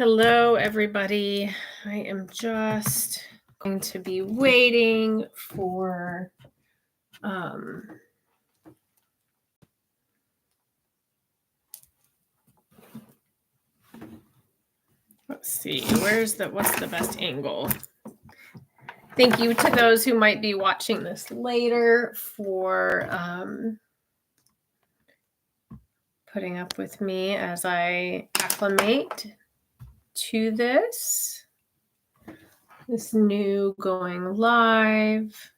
Hello, everybody. I am just going to be waiting for let's see, what's the best angle? Thank you to those who might be watching this later for putting up with me as I acclimate to this new going live.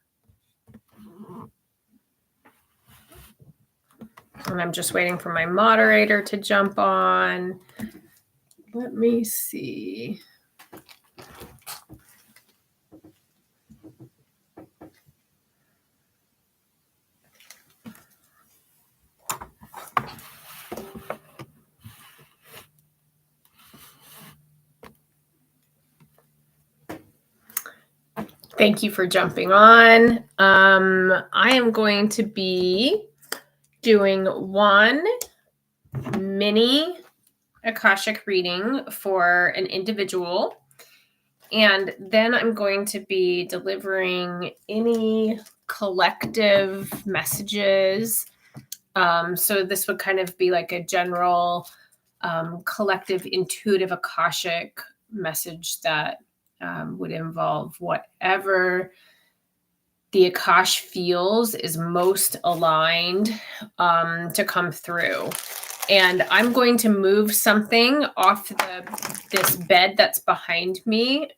And I'm just waiting for my moderator to jump on. Let me see. Thank you for jumping on. I am going to be doing one mini Akashic reading for an individual. And then I'm going to be delivering any collective messages. So this would kind of be like a general collective intuitive Akashic message that would involve whatever the Akash feels is most aligned to come through. And I'm going to move something off this bed that's behind me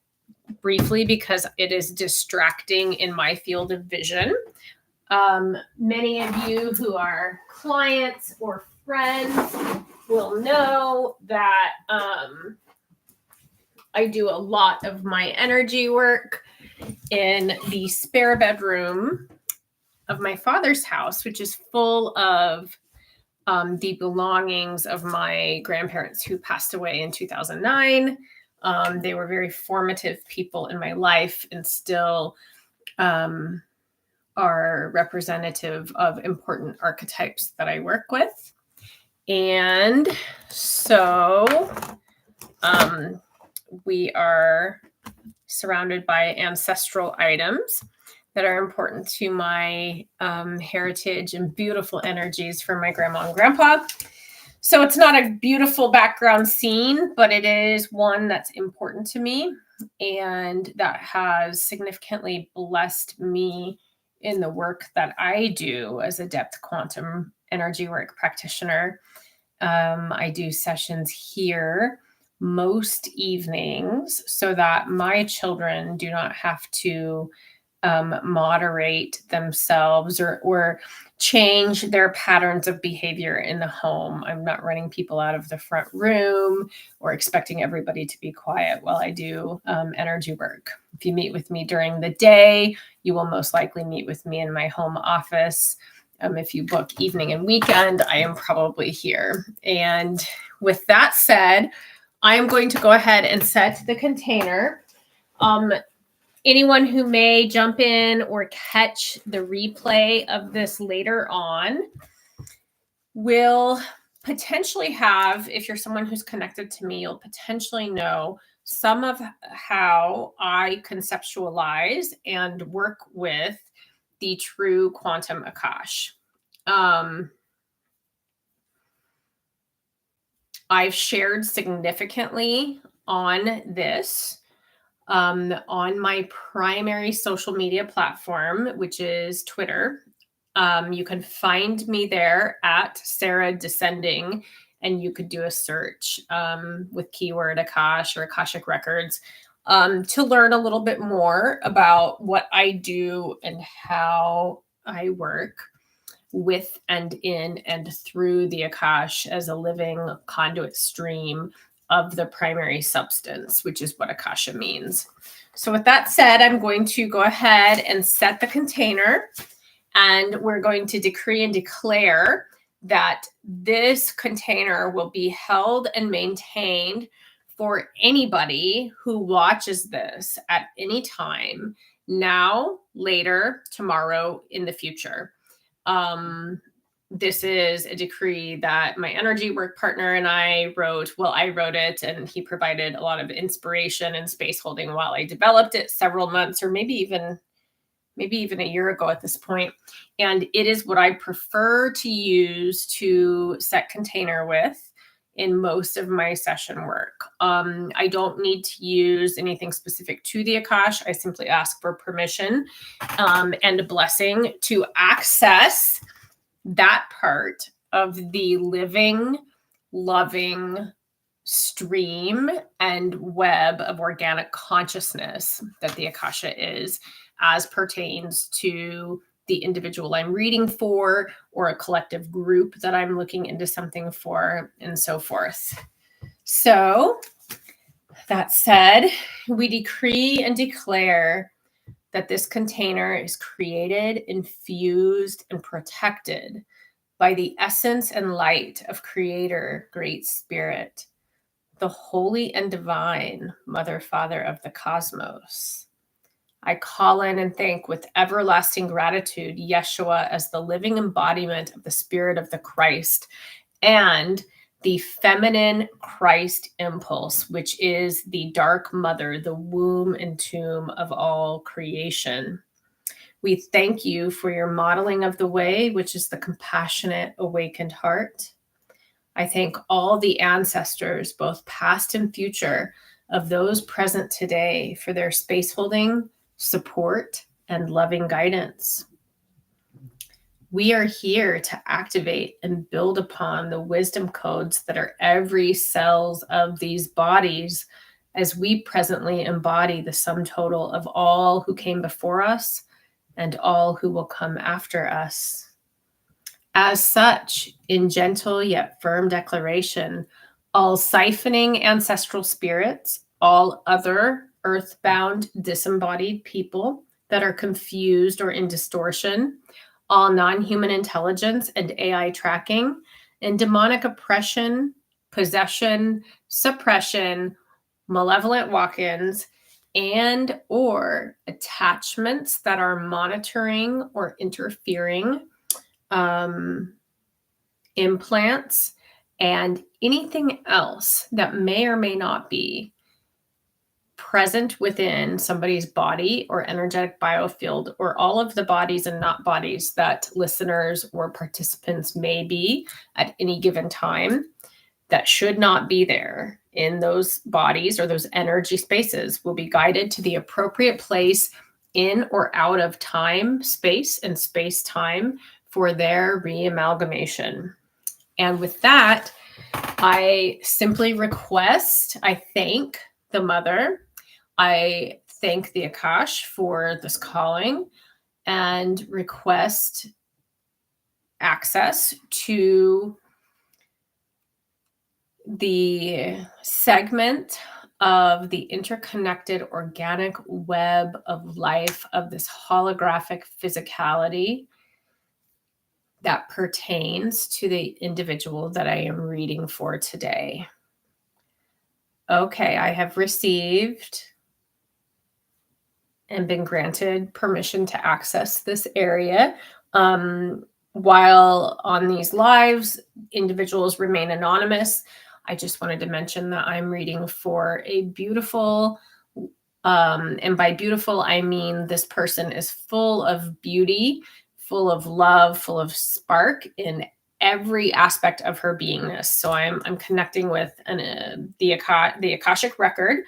briefly because it is distracting in my field of vision. Many of you who are clients or friends will know that I do a lot of my energy work in the spare bedroom of my father's house, which is full of the belongings of my grandparents who passed away in 2009. They were very formative people in my life and still are representative of important archetypes that I work with. And so we are surrounded by ancestral items that are important to my heritage and beautiful energies from my grandma and grandpa. So it's not a beautiful background scene, but it is one that's important to me and that has significantly blessed me in the work that I do as a depth quantum energy work practitioner. I do sessions here most evenings so that my children do not have to moderate themselves or change their patterns of behavior in the home. I'm not running people out of the front room or expecting everybody to be quiet while I do energy work. If you meet with me during the day, you will most likely meet with me in my home office. If you book evening and weekend, I am probably here. And with that said, I am going to go ahead and set the container. Anyone who may jump in or catch the replay of this later on will potentially have, if you're someone who's connected to me, you'll potentially know some of how I conceptualize and work with the true quantum Akash. I've shared significantly on this on my primary social media platform, which is Twitter. You can find me there at SarahDescending, and you could do a search with keyword Akash or Akashic Records to learn a little bit more about what I do and how I work with and in and through the Akash as a living conduit stream of the primary substance, which is what Akasha means. So with that said, I'm going to go ahead and set the container, and we're going to decree and declare that this container will be held and maintained for anybody who watches this at any time, now, later, tomorrow, in the future. this is a decree that my energy work partner and I wrote. Well, I wrote it and he provided a lot of inspiration and space holding while I developed it several months or maybe even a year ago at this point. And it is what I prefer to use to set container with in most of my session work. I don't need to use anything specific to the Akash. I simply ask for permission and a blessing to access that part of the living, loving stream and web of organic consciousness that the Akasha is, as pertains to the individual I'm reading for, or a collective group that I'm looking into something for, and so forth. So, that said, we decree and declare that this container is created, infused, and protected by the essence and light of Creator, Great Spirit, the holy and divine Mother, Father of the cosmos. I call in and thank with everlasting gratitude Yeshua as the living embodiment of the Spirit of the Christ and the feminine Christ impulse, which is the dark mother, the womb and tomb of all creation. We thank you for your modeling of the way, which is the compassionate, awakened heart. I thank all the ancestors, both past and future, of those present today for their space holding, support, and loving guidance. We are here to activate and build upon the wisdom codes that are every cells of these bodies as we presently embody the sum total of all who came before us and all who will come after us. As such, in gentle yet firm declaration, all siphoning ancestral spirits, all other earthbound disembodied people that are confused or in distortion, all non-human intelligence and AI tracking, and demonic oppression, possession, suppression, malevolent walk-ins, and or attachments that are monitoring or interfering, implants, and anything else that may or may not be present within somebody's body or energetic biofield, or all of the bodies and not bodies that listeners or participants may be at any given time that should not be there in those bodies or those energy spaces, will be guided to the appropriate place in or out of time, space, and space-time for their reamalgamation. And with that, I simply request, I thank the Mother, I thank the Akash for this calling, and request access to the segment of the interconnected organic web of life of this holographic physicality that pertains to the individual that I am reading for today. Okay, I have received and been granted permission to access this area. While on these lives, individuals remain anonymous. I just wanted to mention that I'm reading for a beautiful, and by beautiful, I mean this person is full of beauty, full of love, full of spark in every aspect of her beingness. So I'm connecting with the Akashic record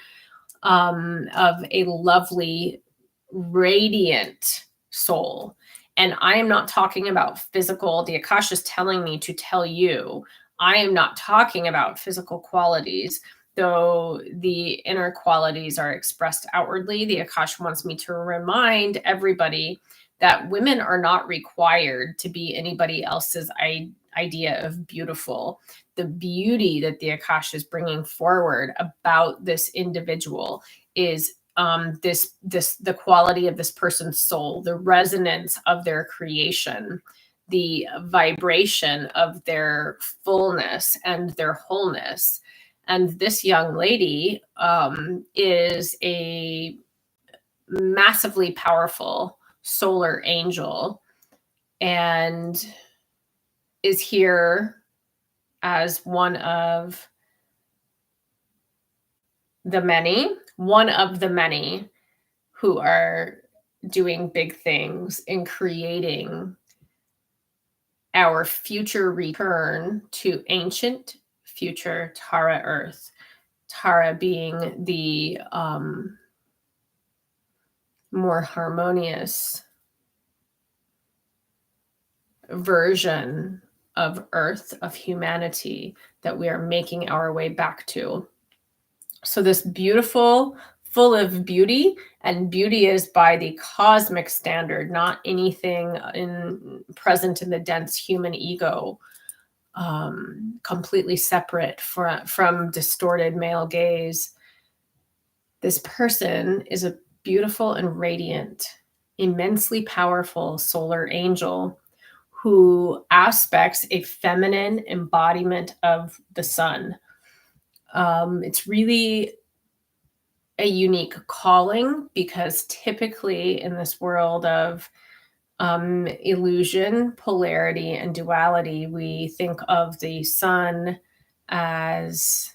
of a lovely, radiant soul. And I am not talking about physical. The Akash is telling me to tell you, I am not talking about physical qualities, though the inner qualities are expressed outwardly. The Akash wants me to remind everybody that women are not required to be anybody else's idea of beautiful. The beauty that the Akash is bringing forward about this individual is the quality of this person's soul, the resonance of their creation, the vibration of their fullness and their wholeness. And this young lady is a massively powerful solar angel. And is here as one of the many who are doing big things in creating our future return to ancient future Tara Earth. Tara being the more harmonious version of Earth, of humanity, that we are making our way back to. So this beautiful, full of beauty, and beauty is by the cosmic standard, not anything present in the dense human ego, completely separate from distorted male gaze. This person is a beautiful and radiant, immensely powerful solar angel who aspects a feminine embodiment of the sun. It's really a unique calling, because typically in this world of illusion, polarity, and duality, we think of the sun as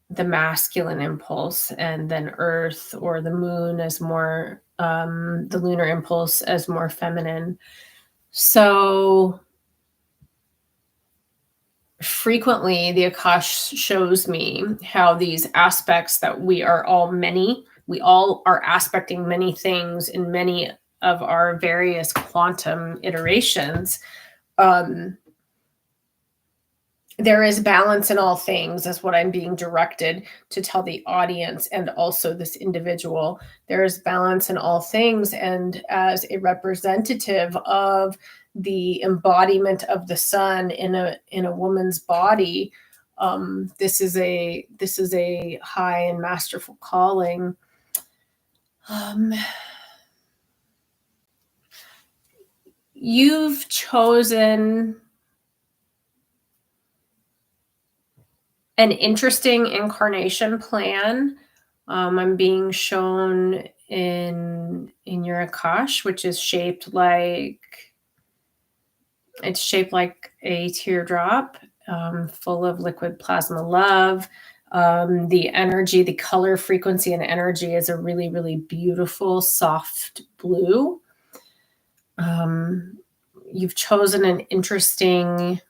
the masculine impulse, and then Earth or the moon as more, the lunar impulse as more feminine. So frequently the Akash shows me how these aspects that we are all many, we all are aspecting many things in many of our various quantum iterations. There is balance in all things, is what I'm being directed to tell the audience and also this individual. There is balance in all things, and as a representative of the embodiment of the sun in a woman's body, this is a high and masterful calling. You've chosen an interesting incarnation plan. I'm being shown in your Akash, which is shaped like a teardrop, full of liquid plasma love. The energy, the color, frequency, and energy is a really, really beautiful, soft blue. You've chosen an interesting,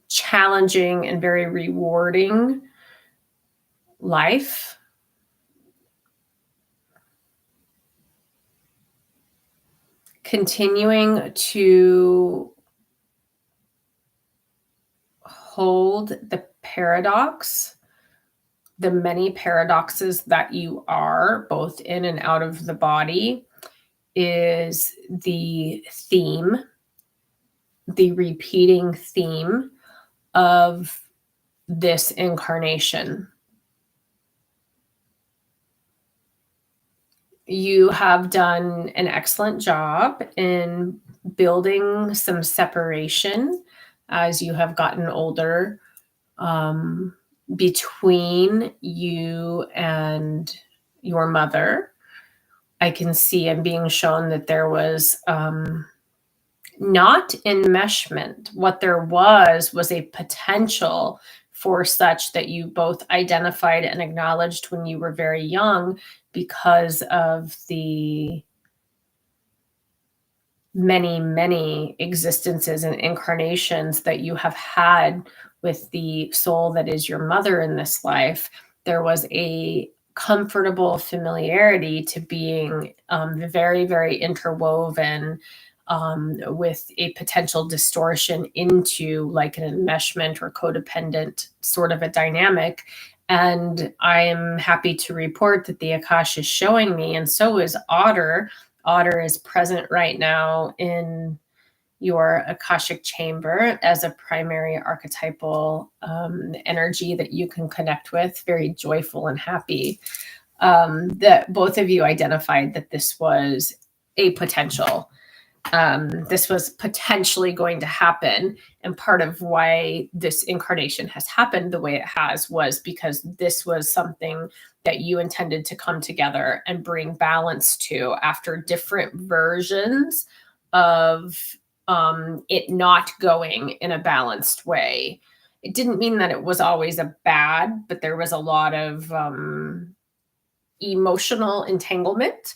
challenging, and very rewarding life. Continuing to hold the paradox, the many paradoxes that you are, both in and out of the body, is the theme, the repeating theme of this incarnation. You have done an excellent job in building some separation as you have gotten older, between you and your mother. I can see I'm being shown that there was not enmeshment. What there was a potential for such that you both identified and acknowledged when you were very young, because of the many, many existences and incarnations that you have had with the soul that is your mother in this life. There was a comfortable familiarity to being very, very interwoven with a potential distortion into like an enmeshment or codependent sort of a dynamic. And I am happy to report that the Akash is showing me, and so is Otter. Otter is present right now in your Akashic chamber as a primary archetypal energy that you can connect with, very joyful and happy. That both of you identified that this was a potential. This was potentially going to happen. And part of why this incarnation has happened the way it has was because this was something that you intended to come together and bring balance to after different versions of it not going in a balanced way. It didn't mean that it was always a bad, but there was a lot of emotional entanglement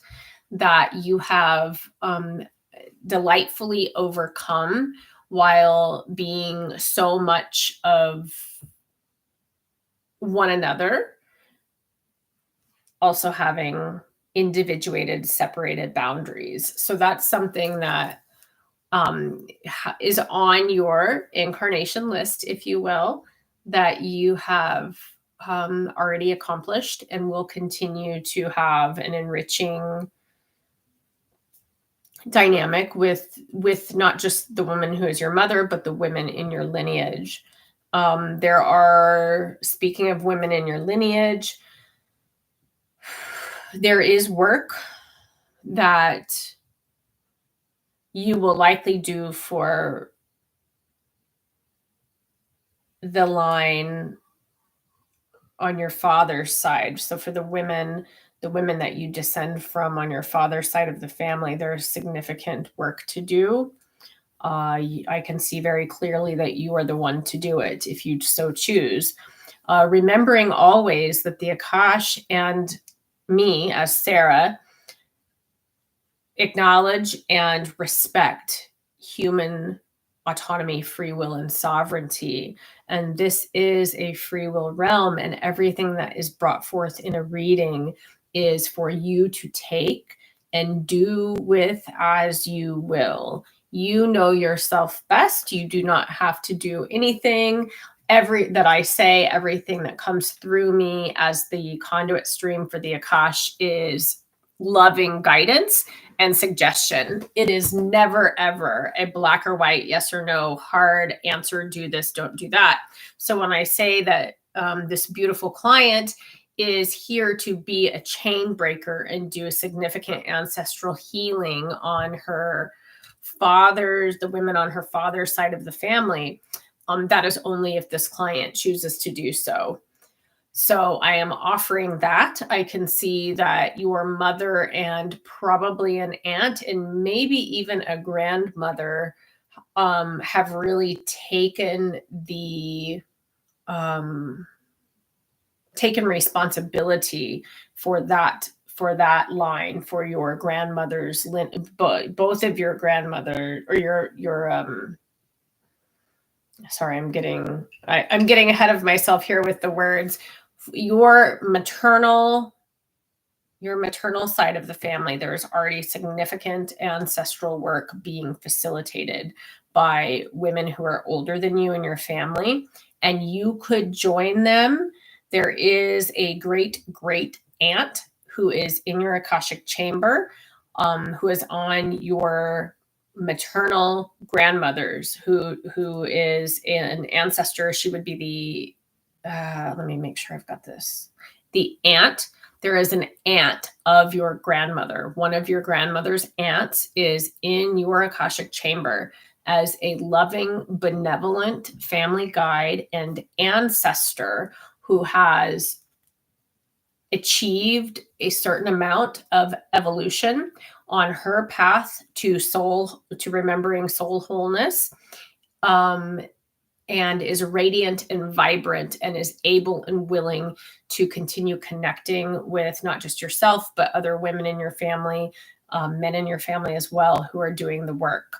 that you have delightfully overcome while being so much of one another, also having individuated, separated boundaries. So that's something that is on your incarnation list, if you will, that you have already accomplished and will continue to have an enriching dynamic with not just the woman who is your mother, but the women in your lineage. There are, speaking of women in your lineage, there is work that you will likely do for the line on your father's side. So for the women that you descend from on your father's side of the family, there's significant work to do. I can see very clearly that you are the one to do it if you so choose. Remembering always that the Akash and me as Sarah acknowledge and respect human autonomy, free will, and sovereignty. And this is a free will realm, and everything that is brought forth in a reading is for you to take and do with as you will. You know yourself best. You do not have to do anything. Everything that comes through me as the conduit stream for the Akash is loving guidance and suggestion. It is never, ever a black or white, yes or no, hard answer, do this, don't do that. So when I say that this beautiful client is here to be a chain breaker and do a significant ancestral healing on her the women on her father's side of the family, that is only if this client chooses to do so. So I am offering that. I can see that your mother and probably an aunt and maybe even a grandmother have really taken taken responsibility for that line, for your grandmother's both of your grandmother or your sorry, I'm getting ahead of myself here with the words. Your maternal side of the family, there's already significant ancestral work being facilitated by women who are older than you in your family, and you could join them. There is a great aunt who is in your Akashic chamber, who is on your maternal grandmother's, who is an ancestor. She would be the let me make sure I've got this. The aunt. There is an aunt of your grandmother. One of your grandmother's aunts is in your Akashic chamber as a loving, benevolent family guide and ancestor who has achieved a certain amount of evolution on her path to remembering soul wholeness, and is radiant and vibrant and is able and willing to continue connecting with not just yourself, but other women in your family, men in your family as well, who are doing the work.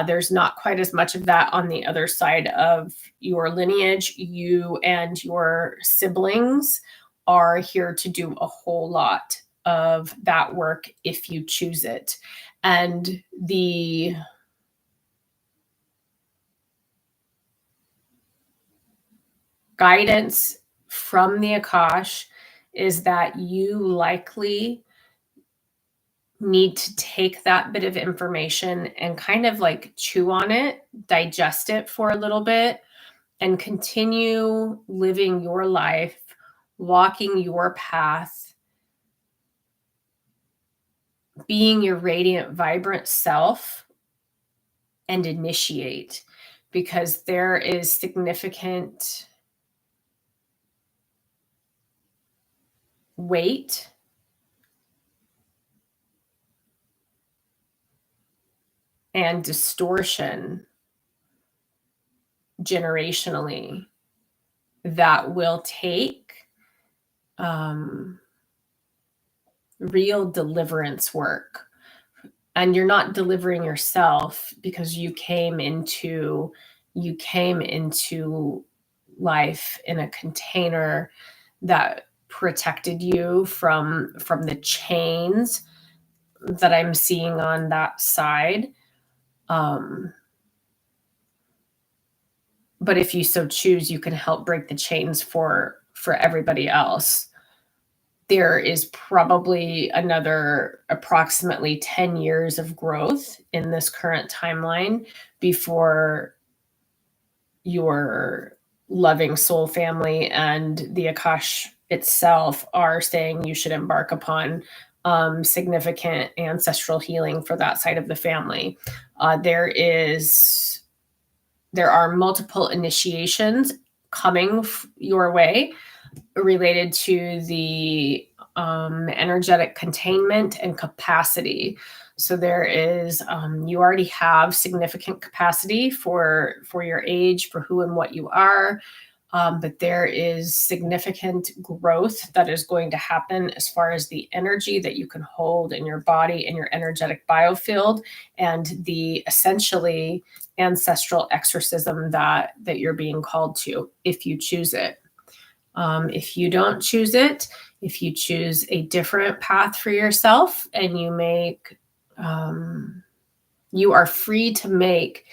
There's not quite as much of that on the other side of your lineage. You and your siblings are here to do a whole lot of that work if you choose it. And the guidance from the Akash is that you likely need to take that bit of information and kind of like chew on it, digest it for a little bit, and continue living your life, walking your path, being your radiant, vibrant self, and initiate, because there is significant weight and distortion generationally that will take real deliverance work. And you're not delivering yourself because you came into life in a container that protected you from the chains that I'm seeing on that side. But if you so choose, you can help break the chains for everybody else. There is probably another approximately 10 years of growth in this current timeline before your loving soul family and the Akash itself are saying you should embark upon significant ancestral healing for that side of the family. There are multiple initiations coming your way related to the energetic containment and capacity. So there is, you already have significant capacity for your age, for who and what you are. But there is significant growth that is going to happen as far as the energy that you can hold in your body and your energetic biofield, and the essentially ancestral exorcism that you're being called to, if you choose it. If you don't choose it, if you choose a different path for yourself and you make, you are free to make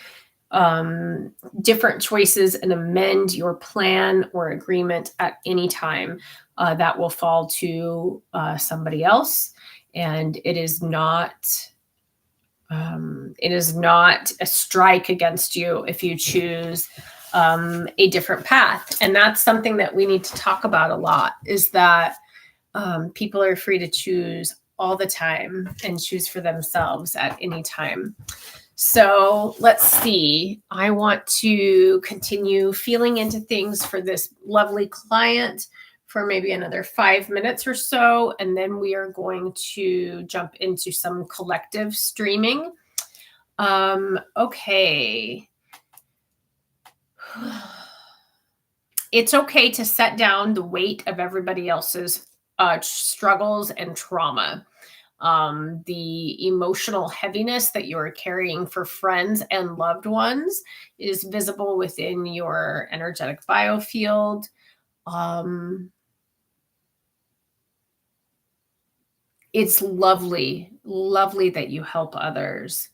different choices and amend your plan or agreement at any time. That will fall to somebody else, and it is not a strike against you if you choose a different path. And that's something that we need to talk about a lot, is that people are free to choose all the time and choose for themselves at any time. So let's see. I want to continue feeling into things for this lovely client for maybe another 5 minutes or so. And then we are going to jump into some collective streaming. Okay. It's okay to set down the weight of everybody else's struggles and trauma. The emotional heaviness that you are carrying for friends and loved ones is visible within your energetic biofield. It's lovely that you help others.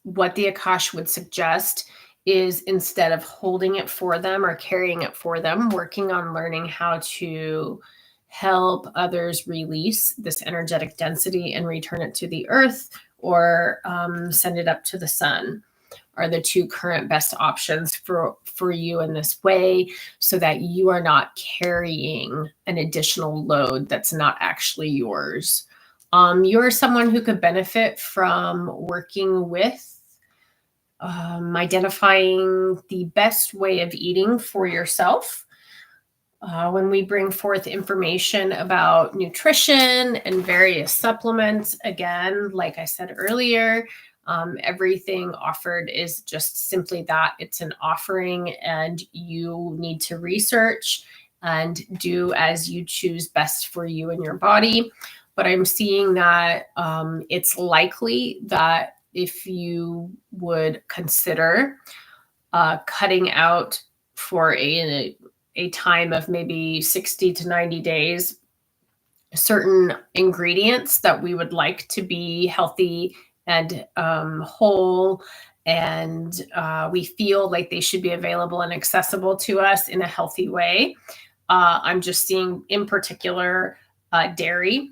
What the Akash would suggest is, instead of holding it for them or carrying it for them, working on learning how to help others release this energetic density and return it to the earth, or send it up to the sun, are the two current best options for you in this way, so that you are not carrying an additional load that's not actually yours. You're someone who could benefit from working with identifying the best way of eating for yourself. When we bring forth information about nutrition and various supplements, again, like I said earlier, everything offered is just simply that. It's an offering, and you need to research and do as you choose best for you and your body. But I'm seeing that it's likely that if you would consider cutting out for a time of maybe 60 to 90 days, certain ingredients that we would like to be healthy and whole, and we feel like they should be available and accessible to us in a healthy way. I'm just seeing, in particular, dairy.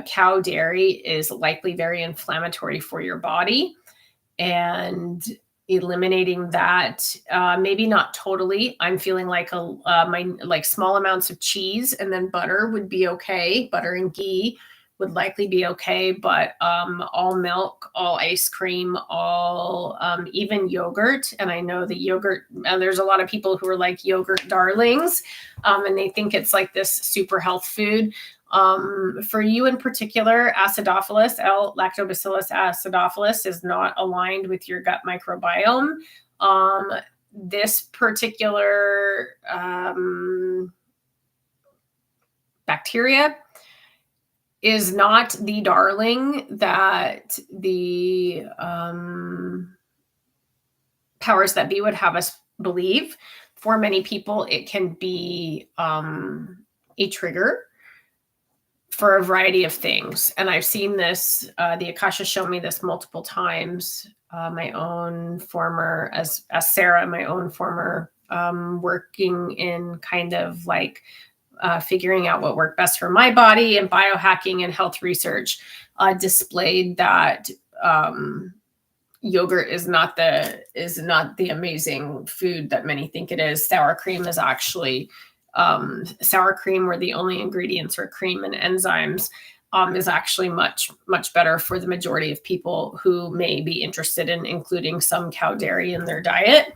Cow dairy is likely very inflammatory for your body, and eliminating that, maybe not totally. I'm feeling like small amounts of cheese and then butter would be okay. Butter and ghee would likely be okay, but all milk, all ice cream, all even yogurt. And I know the yogurt, there's a lot of people who are like yogurt darlings, and they think it's like this super health food. For you in particular, acidophilus, Lactobacillus acidophilus is not aligned with your gut microbiome. This particular bacteria is not the darling that the powers that be would have us believe. For many people, it can be a trigger for a variety of things. And I've seen this, the Akash has shown me this multiple times. My own former, as Sarah, my own former working in kind of like figuring out what worked best for my body and biohacking and health research, displayed that yogurt is not the amazing food that many think it is. Sour cream is actually sour cream, where the only ingredients are cream and enzymes, is actually much better for the majority of people who may be interested in including some cow dairy in their diet.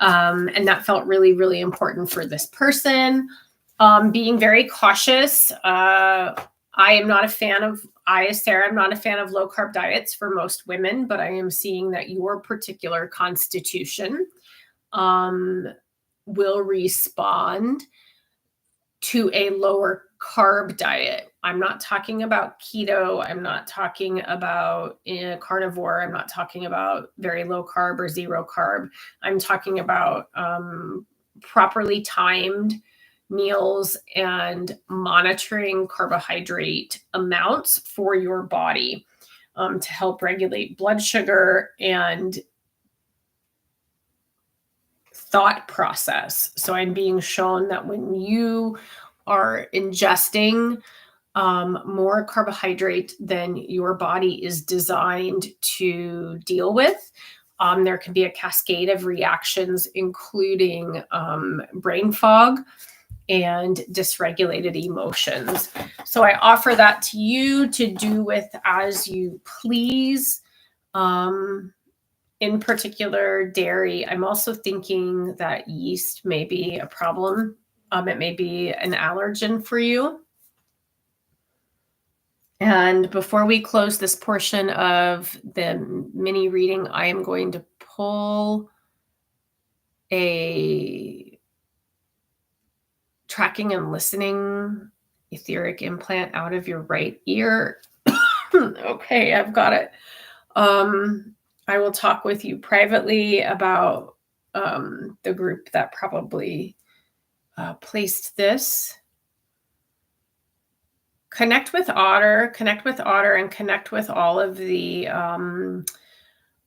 And that felt really, really important for this person. Being very cautious. I am not a fan of, Sarah, I'm not a fan of low carb diets for most women, but I am seeing that your particular constitution will respond to a lower carb diet. I'm not talking about keto. I'm not talking about carnivore. I'm not talking about very low carb or zero carb. I'm talking about properly timed meals and monitoring carbohydrate amounts for your body to help regulate blood sugar and thought process. So I'm being shown that when you are ingesting more carbohydrate than your body is designed to deal with, there can be a cascade of reactions, including brain fog and dysregulated emotions. So I offer that to you to do with as you please. In particular, dairy. I'm also thinking that yeast may be a problem. It may be an allergen for you. And before we close this portion of the mini reading, I am going to pull a tracking and listening etheric implant out of your right ear. Okay, I've got it. I will talk with you privately about the group that probably placed this. Connect with Otter, and connect with all of the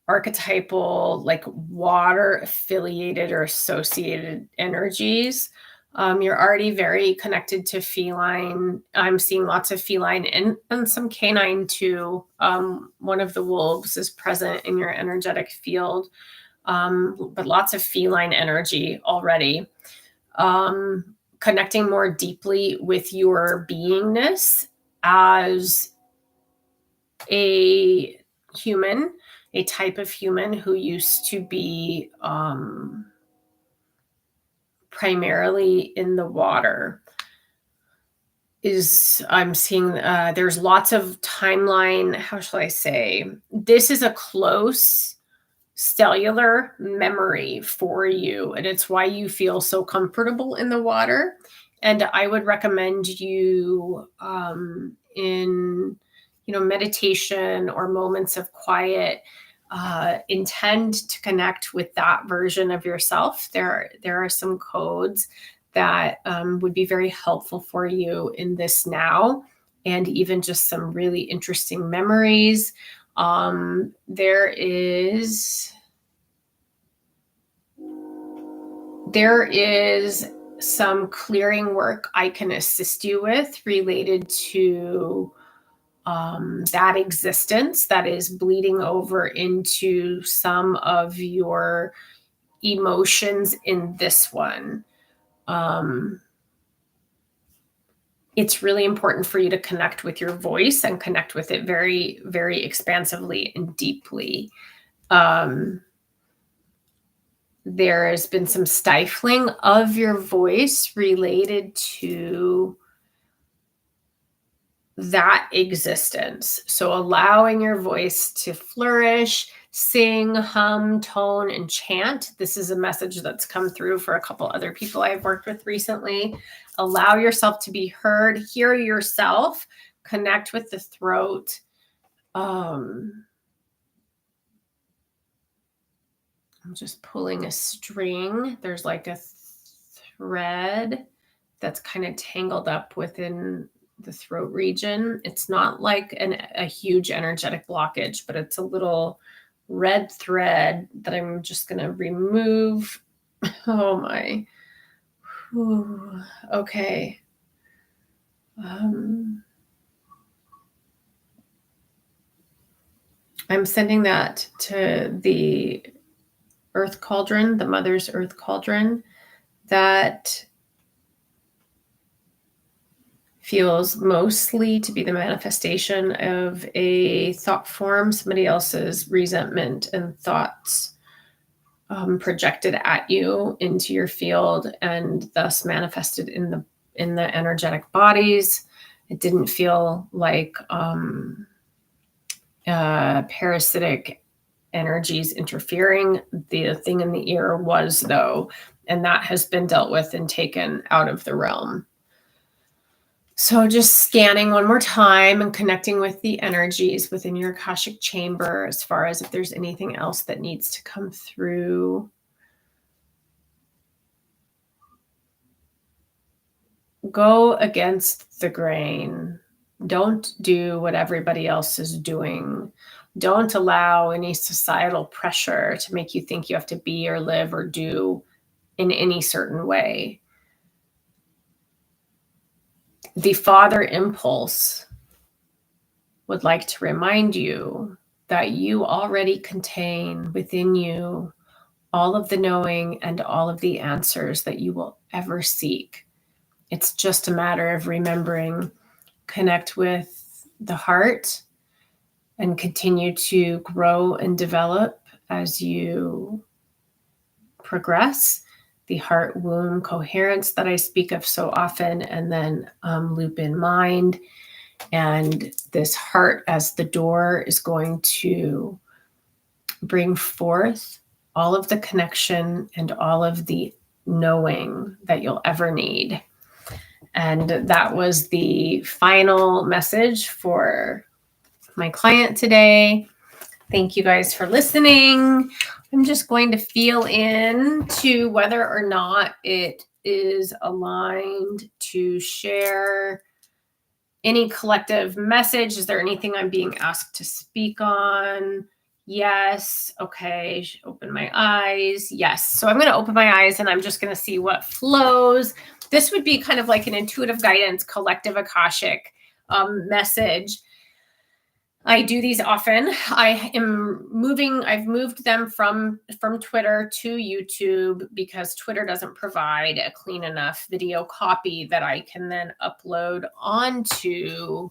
archetypal, like water affiliated or associated energies. You're already very connected to feline. I'm seeing lots of feline and some canine too. One of the wolves is present in your energetic field, but lots of feline energy already. Connecting more deeply with your beingness as a human, a type of human who used to be primarily in the water. I'm seeing there's lots of timeline. How shall I say? This is a close cellular memory for you, and it's why you feel so comfortable in the water. And I would recommend you in meditation or moments of quiet, intend to connect with that version of yourself. There are some codes that would be very helpful for you in this now, and even just some really interesting memories. There is some clearing work I can assist you with related to that existence that is bleeding over into some of your emotions in this one. It's really important for you to connect with your voice and connect with it very, very expansively and deeply. There has been some stifling of your voice related to that existence. So allowing your voice to flourish, sing, hum, tone, and chant. This is a message that's come through for a couple other people I've worked with recently. Allow yourself to be heard, hear yourself, connect with the throat. I'm just pulling a string. There's like a thread that's kind of tangled up within the throat region. It's not like a huge energetic blockage, but it's a little red thread that I'm just going to remove. Oh my. Whew. Okay. I'm sending that to the earth cauldron, the mother's earth cauldron, that feels mostly to be the manifestation of a thought form, somebody else's resentment and thoughts projected at you into your field and thus manifested in the energetic bodies. It didn't feel like parasitic energies interfering. The thing in the ear was, though, and that has been dealt with and taken out of the realm. So just scanning one more time and connecting with the energies within your Akashic chamber as far as if there's anything else that needs to come through. Go against the grain. Don't do what everybody else is doing. Don't allow any societal pressure to make you think you have to be or live or do in any certain way. The father impulse would like to remind you that you already contain within you all of the knowing and all of the answers that you will ever seek. It's just a matter of remembering, connect with the heart and continue to grow and develop as you progress. The heart womb coherence that I speak of so often, and then loop in mind. And this heart as the door is going to bring forth all of the connection and all of the knowing that you'll ever need. And that was the final message for my client today. Thank you guys for listening. I'm just going to feel in to whether or not it is aligned to share any collective message. Is there anything I'm being asked to speak on? Yes. Okay. Open my eyes. Yes. So I'm going to open my eyes and I'm just going to see what flows. This would be kind of like an intuitive guidance, collective Akashic message. I do these often. I've moved them from Twitter to YouTube because Twitter doesn't provide a clean enough video copy that I can then upload onto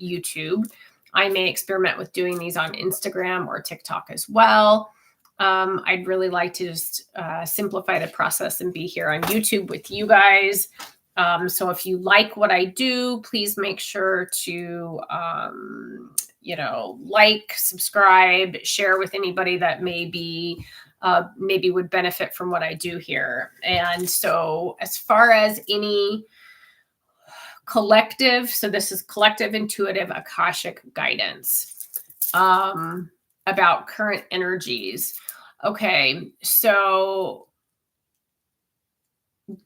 YouTube. I may experiment with doing these on Instagram or TikTok as well. I'd really like to just simplify the process and be here on YouTube with you guys. So if you like what I do, please make sure to, like, subscribe, share with anybody that maybe would benefit from what I do here. And so as far as any collective, so this is collective intuitive Akashic guidance about current energies. Okay, so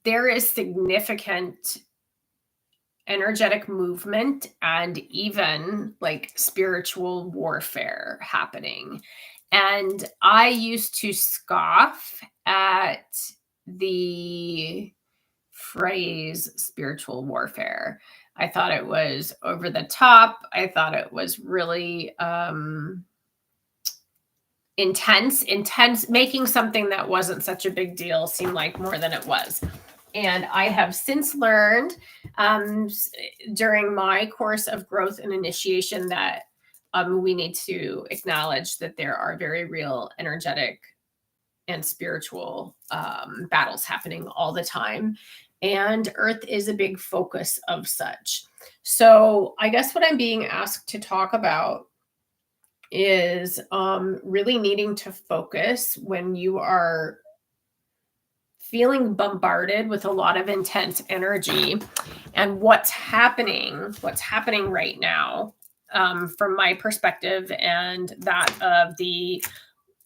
there is significant energetic movement and even like spiritual warfare happening. And I used to scoff at the phrase spiritual warfare. I thought it was over the top. I thought it was really intense, making something that wasn't such a big deal seem like more than it was. And I have since learned during my course of growth and initiation that we need to acknowledge that there are very real energetic and spiritual battles happening all the time. And Earth is a big focus of such. So I guess what I'm being asked to talk about is really needing to focus when you are feeling bombarded with a lot of intense energy, and what's happening right now, from my perspective and that of the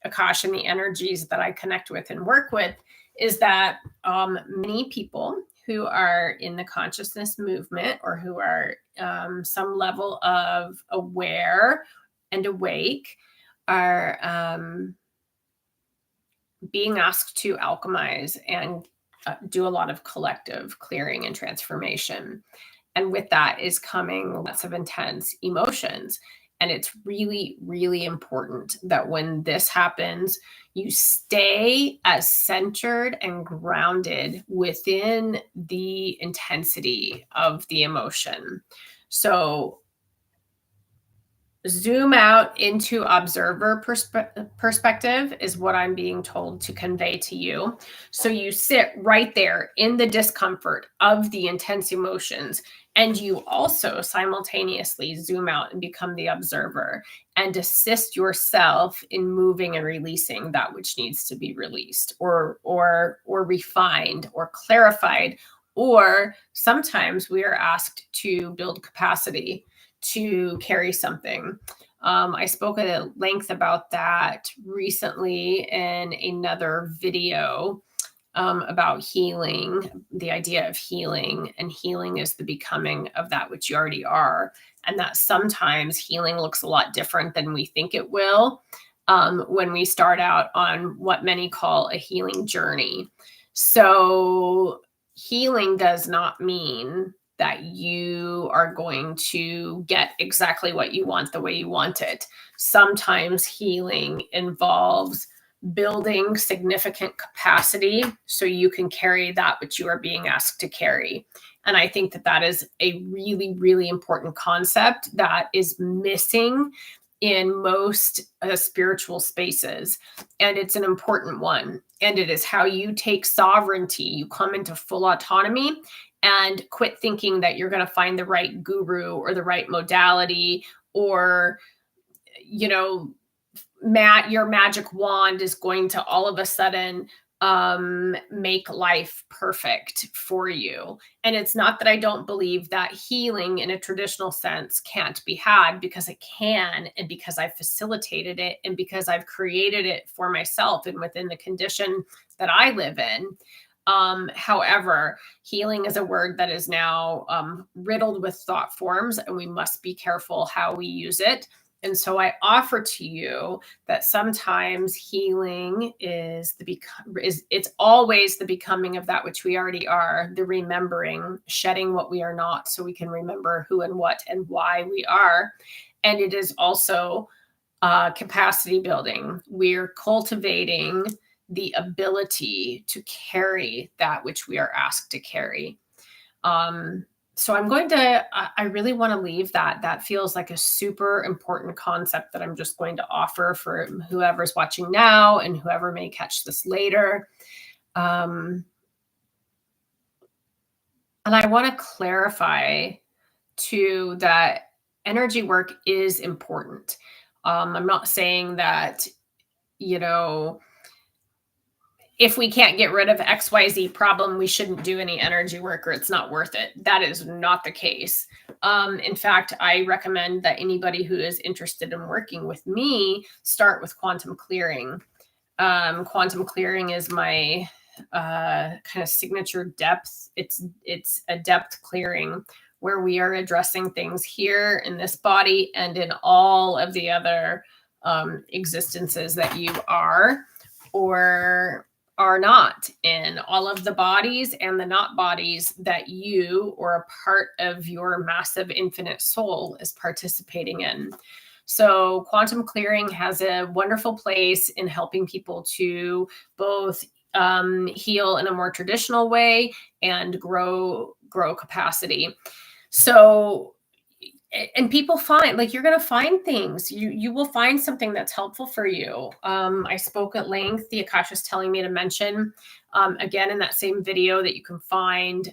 Akash and the energies that I connect with and work with, is that many people who are in the consciousness movement, or who are some level of aware and awake, are being asked to alchemize and do a lot of collective clearing and transformation. And with that is coming lots of intense emotions. And it's really, really important that when this happens, you stay as centered and grounded within the intensity of the emotion. So zoom out into observer perspective is what I'm being told to convey to you. So you sit right there in the discomfort of the intense emotions, and you also simultaneously zoom out and become the observer and assist yourself in moving and releasing that which needs to be released, or refined or clarified. Or sometimes we are asked to build capacity to carry something. I spoke at length about that recently in another video about healing, the idea of healing, and healing is the becoming of that which you already are. And that sometimes healing looks a lot different than we think it will when we start out on what many call a healing journey. So healing does not mean that you are going to get exactly what you want the way you want it. Sometimes healing involves building significant capacity so you can carry that which you are being asked to carry. And I think that that is a really, really important concept that is missing in most spiritual spaces. And it's an important one. And it is how you take sovereignty. You come into full autonomy and quit thinking that you're going to find the right guru or the right modality, or, you know, your magic wand is going to all of a sudden make life perfect for you. And it's not that I don't believe that healing in a traditional sense can't be had, because it can, and because I've facilitated it, and because I've created it for myself and within the condition that I live in. However, healing is a word that is now riddled with thought forms, and we must be careful how we use it. And so I offer to you that sometimes healing is it's always the becoming of that which we already are, the remembering, shedding what we are not, so we can remember who and what and why we are. And it is also capacity building. We're cultivating the ability to carry that which we are asked to carry. So I really want to leave that. That feels like a super important concept that I'm just going to offer for whoever's watching now and whoever may catch this later. And I want to clarify too that energy work is important. I'm not saying that, you know, if we can't get rid of XYZ problem, we shouldn't do any energy work, or it's not worth it. That is not the case. In fact, I recommend that anybody who is interested in working with me start with quantum clearing. Quantum clearing is my kind of signature depth. It's a depth clearing where we are addressing things here in this body and in all of the other existences that you are or are not in, all of the bodies and the not bodies that you or a part of your massive infinite soul is participating in. So quantum clearing has a wonderful place in helping people to both heal in a more traditional way and grow capacity. So and people find, like, you're going to find things. You will find something that's helpful for you. I spoke at length. The Akash is telling me to mention, again, in that same video that you can find.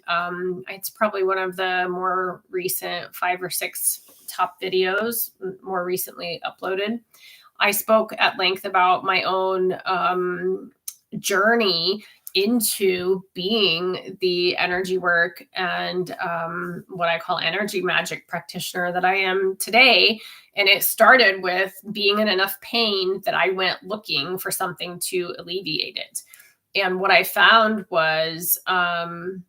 It's probably one of the more recent 5 or 6 top videos, more recently uploaded. I spoke at length about my own journey into being the energy work and what I call energy magic practitioner that I am today. And it started with being in enough pain that I went looking for something to alleviate it. And what I found was, Bradley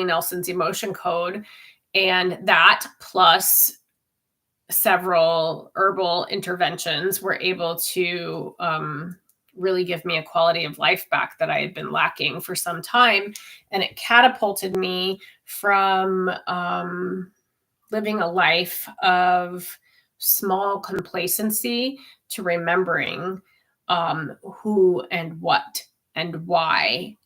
Nelson's emotion code, and that plus several herbal interventions were able to really give me a quality of life back that I had been lacking for some time. And it catapulted me from living a life of small complacency to remembering who and what and why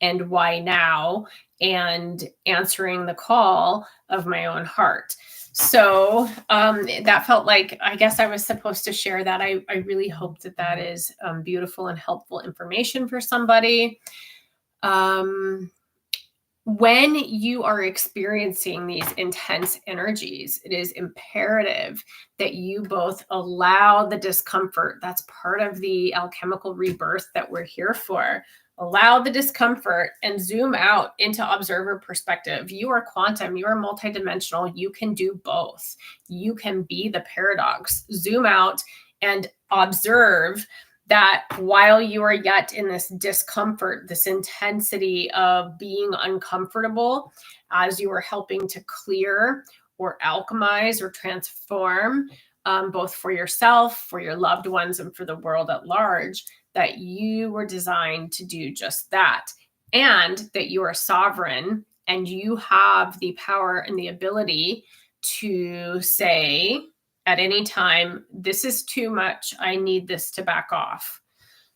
now, and answering the call of my own heart. So that felt like, I guess I was supposed to share that. I really hope that that is beautiful and helpful information for somebody. When you are experiencing these intense energies, it is imperative that you both allow the discomfort. That's part of the alchemical rebirth that we're here for. Allow the discomfort and zoom out into observer perspective. You are quantum, you are multidimensional, you can do both. You can be the paradox. Zoom out and observe that while you are yet in this discomfort, this intensity of being uncomfortable, as you are helping to clear or alchemize or transform, both for yourself, for your loved ones, and for the world at large, that you were designed to do just that, and that you are sovereign and you have the power and the ability to say at any time, this is too much, I need this to back off.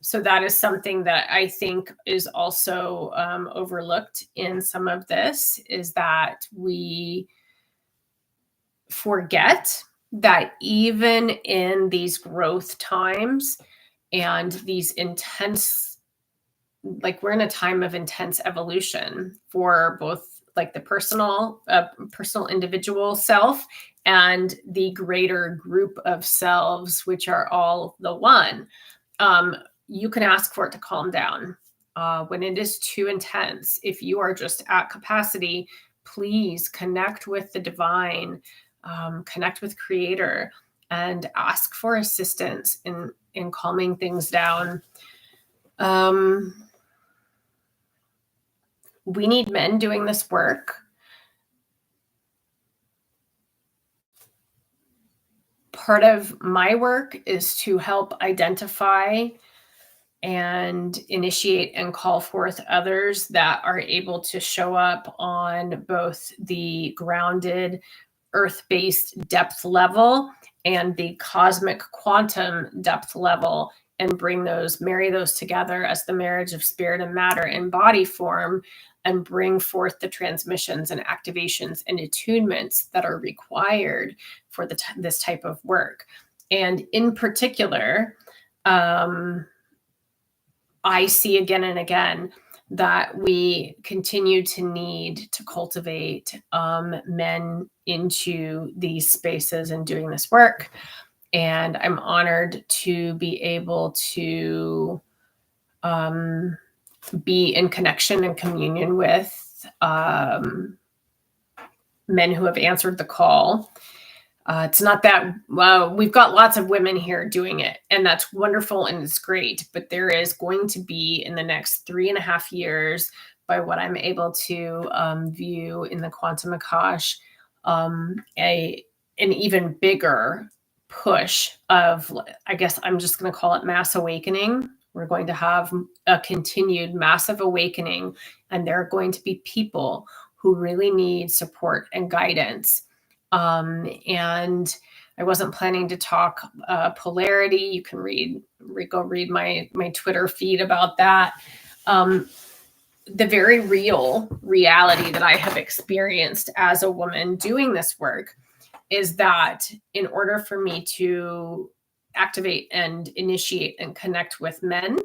So that is something that I think is also overlooked in some of this, is that we forget that even in these growth times and these intense, like, we're in a time of intense evolution for both, like, the personal individual self and the greater group of selves, which are all the one. You can ask for it to calm down when it is too intense. If you are just at capacity, please connect with the divine, connect with Creator, and ask for assistance in calming things down. We need men doing this work. Part of my work is to help identify and initiate and call forth others that are able to show up on both the grounded, earth-based depth level and the cosmic quantum depth level, and marry those together as the marriage of spirit and matter in body form, and bring forth the transmissions and activations and attunements that are required for this type of work. And in particular, I see again and again that we continue to need to cultivate men into these spaces and doing this work. And I'm honored to be able to be in connection and communion with men who have answered the call. It's not that we've got lots of women here doing it, and that's wonderful and it's great. But there is going to be, in the next 3.5 years, by what I'm able to view in the Quantum Akash, an even bigger push of, I guess I'm just going to call it mass awakening. We're going to have a continued massive awakening, and there are going to be people who really need support and guidance. And I wasn't planning to talk polarity. You can go read my Twitter feed about that. the very real reality that I have experienced as a woman doing this work is that in order for me to activate and initiate and connect with men,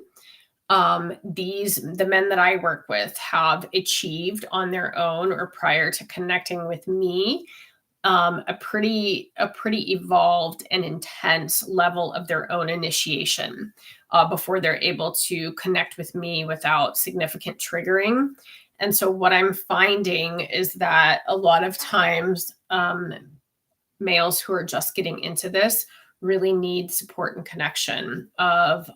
the men that I work with have achieved on their own or prior to connecting with me a pretty evolved and intense level of their own initiation before they're able to connect with me without significant triggering. And so what I'm finding is that a lot of times males who are just getting into this really need support and connection of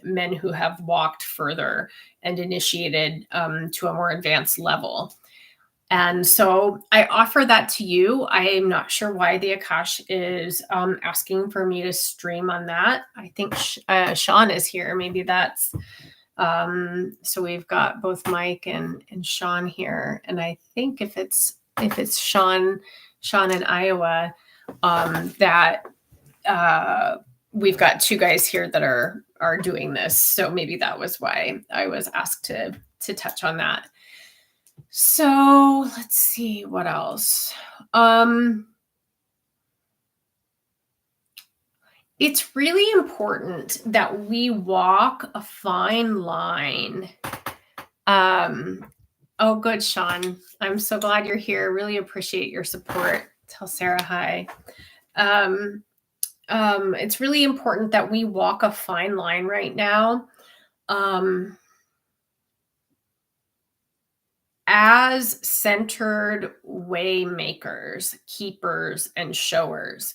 men who have walked further and initiated to a more advanced level. And so I offer that to you. I am not sure why the Akash is asking for me to stream on that. I think Sean is here. Maybe that's, so we've got both Mike and Sean here. And I think if it's Sean in Iowa, that we've got two guys here that are doing this. So maybe that was why I was asked to touch on that. So let's see what else. It's really important that we walk a fine line. Oh, good, Sean. I'm so glad you're here. Really appreciate your support. Tell Sarah hi. It's really important that we walk a fine line right now. As centered way makers, keepers, and showers,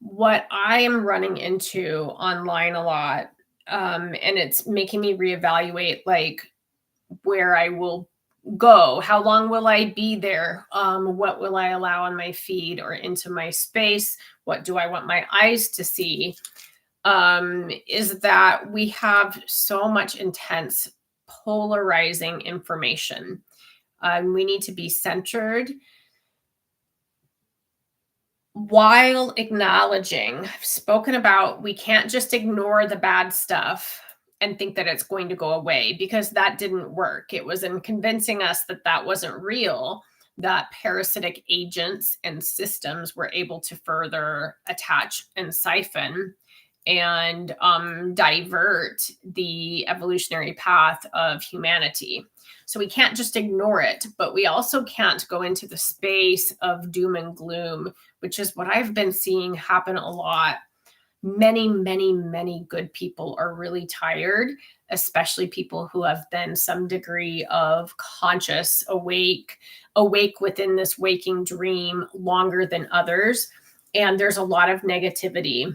what I am running into online a lot, and it's making me reevaluate like where I will go, how long will I be there, what will I allow on my feed or into my space, what do I want my eyes to see, is that we have so much intense polarizing information. We need to be centered while acknowledging, I've spoken about, we can't just ignore the bad stuff and think that it's going to go away, because that didn't work. It was in convincing us that that wasn't real, that parasitic agents and systems were able to further attach and siphon and divert the evolutionary path of humanity. So we can't just ignore it, but we also can't go into the space of doom and gloom, which is what I've been seeing happen a lot. Many good people are really tired, especially people who have been some degree of conscious, awake within this waking dream longer than others. And there's a lot of negativity.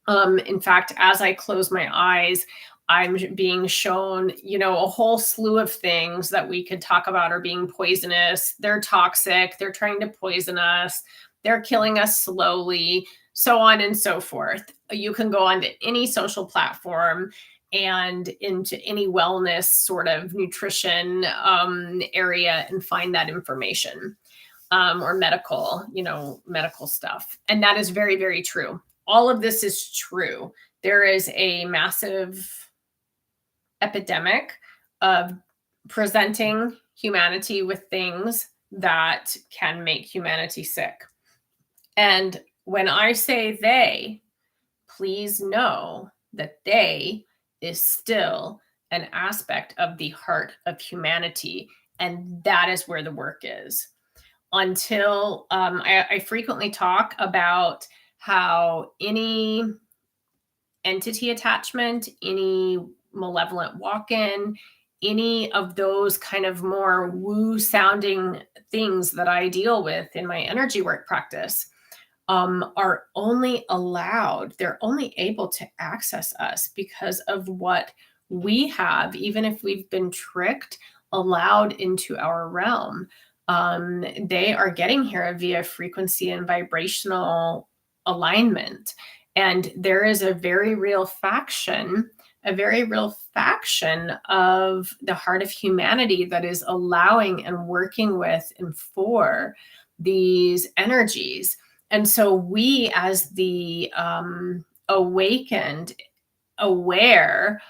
In fact, as I close my eyes, I'm being shown, a whole slew of things that we could talk about are being poisonous. They're toxic. They're trying to poison us. They're killing us slowly, so on and so forth. You can go onto any social platform and into any wellness sort of nutrition area and find that information, or medical stuff. And that is very, very true. All of this is true. There is a massive epidemic of presenting humanity with things that can make humanity sick. And when I say they, please know that they is still an aspect of the heart of humanity. And that is where the work is. Until I frequently talk about how any entity attachment, any malevolent walk-in, any of those kind of more woo sounding things that I deal with in my energy work practice are only allowed, they're only able to access us because of what we have, even if we've been tricked, allowed into our realm. They are getting here via frequency and vibrational alignment. And there is a very real faction of the heart of humanity that is allowing and working with and for these energies. And so we, as the awakened, aware,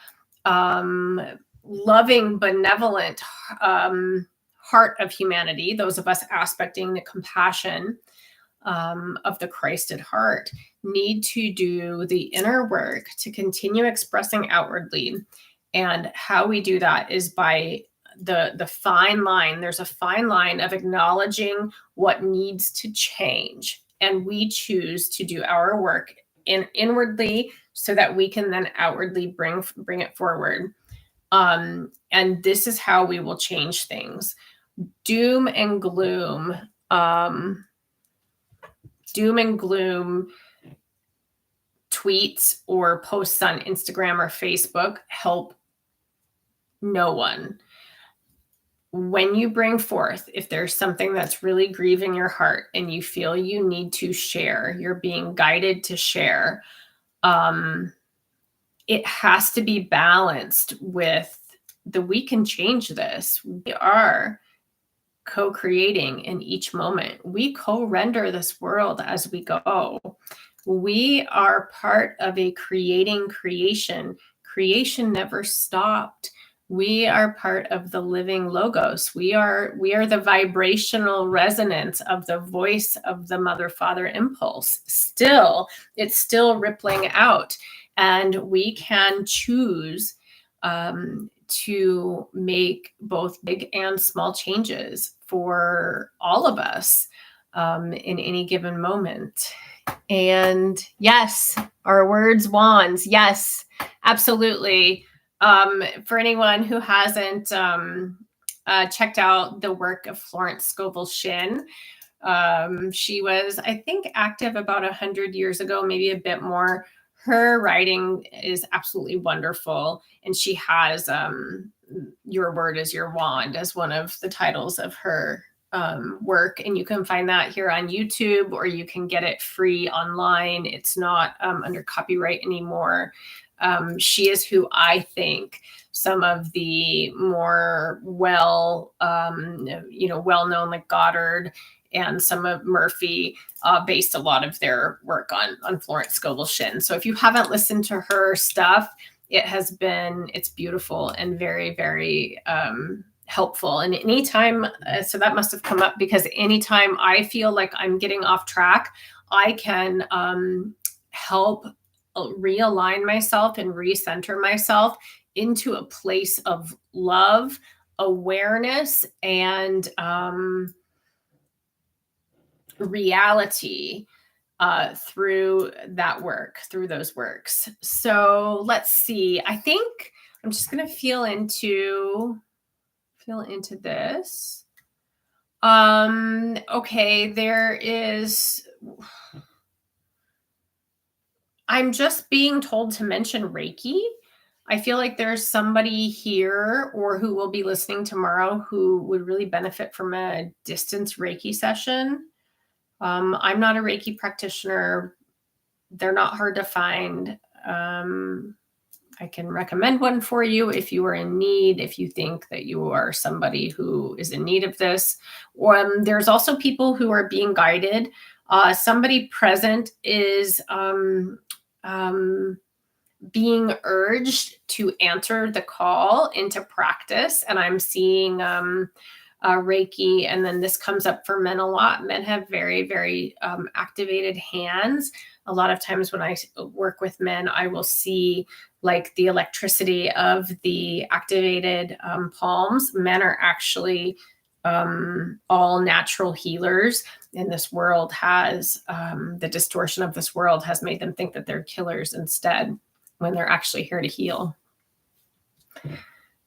loving, benevolent heart of humanity, those of us aspecting the compassion of the Christed heart, need to do the inner work to continue expressing outwardly. And how we do that is by the fine line. There's a fine line of acknowledging what needs to change. And we choose to do our work inwardly so that we can then outwardly bring it forward. And this is how we will change things. Doom and gloom tweets or posts on Instagram or Facebook help no one. When you bring forth, if there's something that's really grieving your heart and you feel you need to share, you're being guided to share, it has to be balanced with we can change this. We are co-creating in each moment. We co-render this world as we go. We are part of a creating creation. Creation never stopped. We are part of the living logos. We are the vibrational resonance of the voice of the mother father impulse. It's still rippling out, and we can choose to make both big and small changes for all of us in any given moment. And yes, our words wands. Yes, absolutely. For anyone who hasn't checked out the work of Florence Scovel Shinn, she was, I think, active about 100 years ago, maybe a bit more. Her writing is absolutely wonderful. And she has Your Word is Your Wand as one of the titles of her work. And you can find that here on YouTube, or you can get it free online. It's not under copyright anymore. She is who I think some of the more well-known, like Goddard and some of Murphy based a lot of their work on Florence Scovel Shinn. So if you haven't listened to her stuff, it's beautiful and very, very helpful. And anytime, so that must have come up because anytime I feel like I'm getting off track, I can help realign myself and recenter myself into a place of love, awareness, and reality through those works. So let's see. I think I'm just going to feel into this. Okay, I'm just being told to mention Reiki. I feel like there's somebody here or who will be listening tomorrow who would really benefit from a distance Reiki session. I'm not a Reiki practitioner. They're not hard to find. I can recommend one for you if you are in need, if you think that you are somebody who is in need of this. There's also people who are being guided. Somebody present is being urged to answer the call into practice. And I'm seeing Reiki, and then this comes up for men a lot. Men have very, very activated hands. A lot of times when I work with men, I will see like the electricity of the activated palms. Men are actually all natural healers, and this world has the distortion of this world has made them think that they're killers instead, when they're actually here to heal.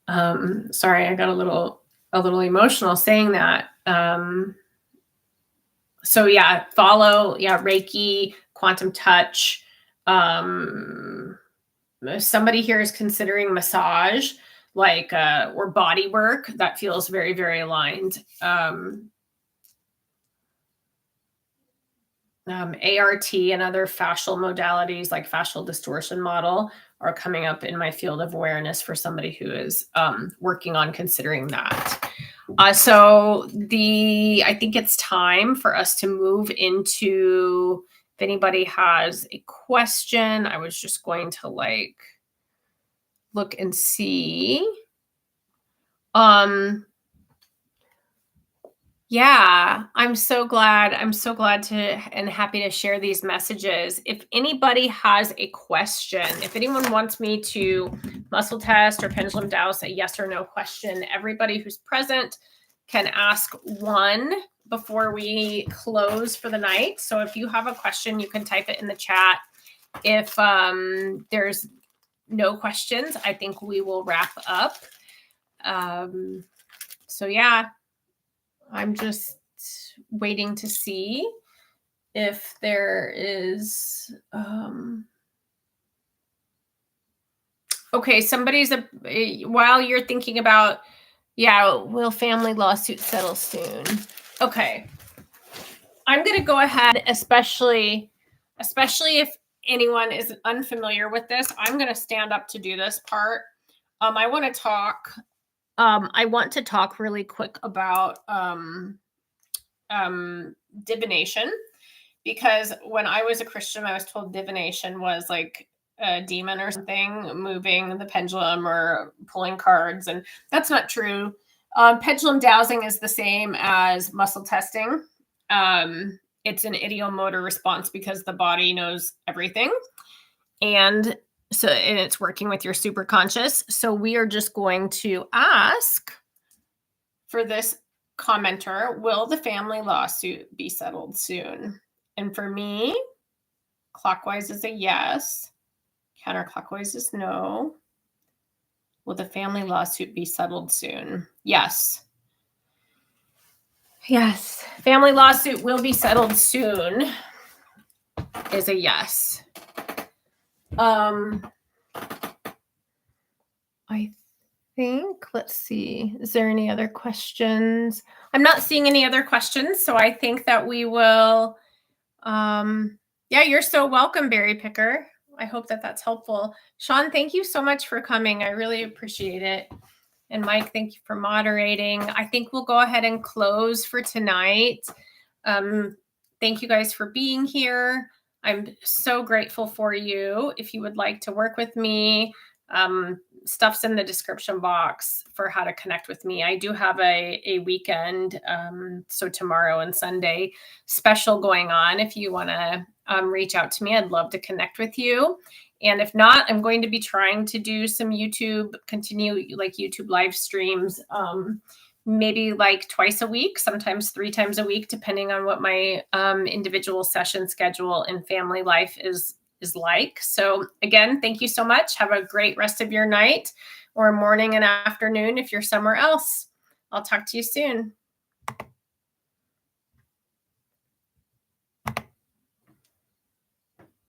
Sorry, I got a little emotional saying that. So yeah, Reiki, quantum touch. Somebody here is considering massage, like or body work. That feels very, very aligned. ART and other fascial modalities like fascial distortion model are coming up in my field of awareness for somebody who is working on considering that. So I think it's time for us to move into, if anybody has a question, I was just going to look and see. Yeah, I'm so glad. I'm so glad to and happy to share these messages. If anybody has a question, if anyone wants me to muscle test or pendulum dowse a yes or no question, everybody who's present can ask one before we close for the night. So if you have a question, you can type it in the chat. If there's no questions, I think we will wrap up. So yeah, I'm just waiting to see if there is okay, somebody's while you're thinking about, yeah, will family lawsuit settle soon? Okay. I'm going to go ahead, especially if anyone is unfamiliar with this, I'm going to stand up to do this part. I want to talk really quick about divination, because when I was a Christian, I was told divination was like a demon or something moving the pendulum or pulling cards, and that's not true. Pendulum dowsing is the same as muscle testing. It's an idiomotor response because the body knows everything, and it's working with your superconscious. So we are just going to ask for this commenter, will the family lawsuit be settled soon? And for me, clockwise is a yes, counterclockwise is no. Will the family lawsuit be settled soon? Yes. Yes, family lawsuit will be settled soon is a yes. I think, let's see, is there any other questions? I'm not seeing any other questions, so I think that we will, yeah, you're so welcome, Berry Picker. I hope that that's helpful. Sean, thank you so much for coming. I really appreciate it. And Mike, thank you for moderating. I think we'll go ahead and close for tonight. Thank you guys for being here. I'm so grateful for you. If you would like to work with me, stuff's in the description box for how to connect with me. I do have a weekend, so tomorrow and Sunday special going on. If you want to reach out to me, I'd love to connect with you. And if not, I'm going to be trying to do some YouTube live streams, maybe like twice a week, sometimes 3 times a week, depending on what my individual session schedule and family life is like. So again, thank you so much. Have a great rest of your night or morning and afternoon if you're somewhere else. I'll talk to you soon.